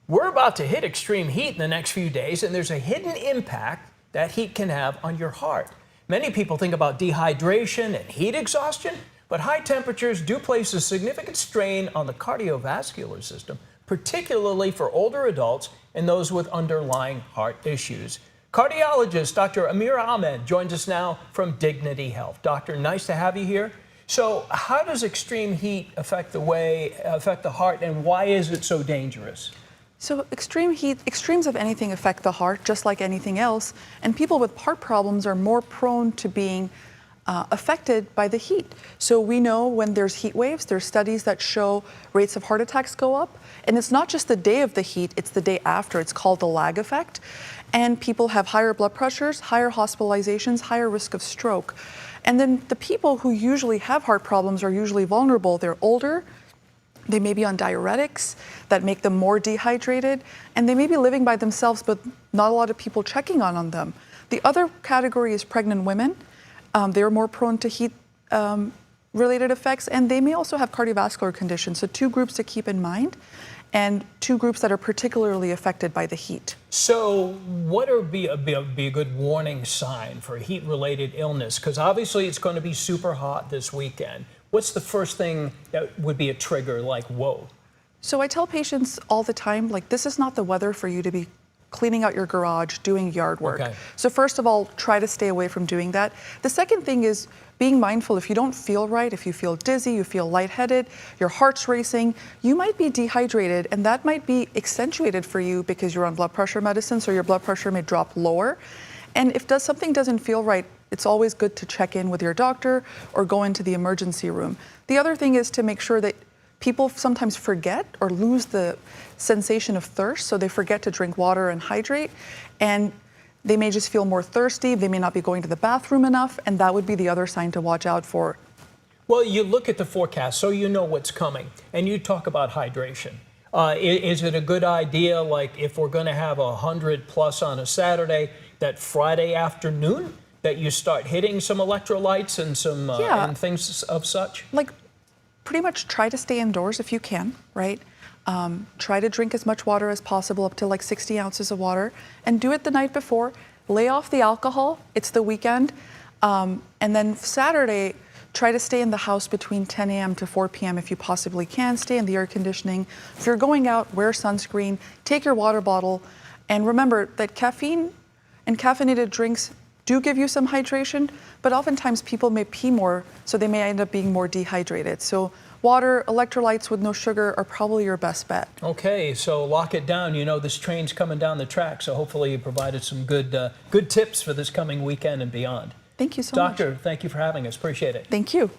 We're about to hit extreme heat in the next few days, and there's a hidden impact that heat can have on your heart. Many people think about dehydration and heat exhaustion, but high temperatures do place a significant strain on the cardiovascular system, particularly for older adults and those with underlying heart issues. Cardiologist Dr. Amir Ahmed joins us now from Dignity Health. Doctor, nice to have you here. So how does extreme heat affect the heart, and why is it so dangerous? So extreme heat, extremes of anything affect the heart just like anything else, and people with heart problems are more prone to being affected by the heat. So we know when there's heat waves, there's studies that show rates of heart attacks go up, and it's not just the day of the heat, it's the day after. It's called the lag effect, and people have higher blood pressures, higher hospitalizations, higher risk of stroke. And then the people who usually have heart problems are usually vulnerable. They're older, they may be on diuretics that make them more dehydrated, and they may be living by themselves, but not a lot of people checking on them. The other category is pregnant women. They're more prone to heat related effects, and they may also have cardiovascular conditions. So two groups to keep in mind, and two groups that are particularly affected by the heat. So what would be a good warning sign for heat-related illness? Because obviously it's going to be super hot this weekend. What's the first thing that would be a trigger, like, whoa? So I tell patients all the time, like, this is not the weather for you to be cleaning out your garage, doing yard work. Okay. So first of all, try to stay away from doing that. The second thing is being mindful. If you don't feel right, if you feel dizzy, you feel lightheaded, your heart's racing, you might be dehydrated, and that might be accentuated for you because you're on blood pressure medicine, so your blood pressure may drop lower. And if something doesn't feel right, it's always good to check in with your doctor or go into the emergency room. The other thing is to make sure that people sometimes forget or lose the sensation of thirst, so they forget to drink water and hydrate, and they may just feel more thirsty, they may not be going to the bathroom enough, and that would be the other sign to watch out for. Well, you look at the forecast so you know what's coming, and you talk about hydration. Is it a good idea, like if we're going to have 100 plus on a Saturday, that Friday afternoon that you start hitting some electrolytes and some and things of such? Like, pretty much try to stay indoors if you can, right? Try to drink as much water as possible, up to like 60 ounces of water, and do it the night before. Lay off the alcohol, it's the weekend. And then Saturday, try to stay in the house between 10 a.m. to 4 p.m. if you possibly can. Stay in the air conditioning. If you're going out, wear sunscreen, take your water bottle, and remember that caffeine and caffeinated drinks do give you some hydration, but oftentimes people may pee more, so they may end up being more dehydrated. So water, electrolytes with no sugar are probably your best bet. Okay, so lock it down. You know this train's coming down the track, so hopefully you provided some good tips for this coming weekend and beyond. Thank you so much. Doctor, thank you for having us. Appreciate it. Thank you.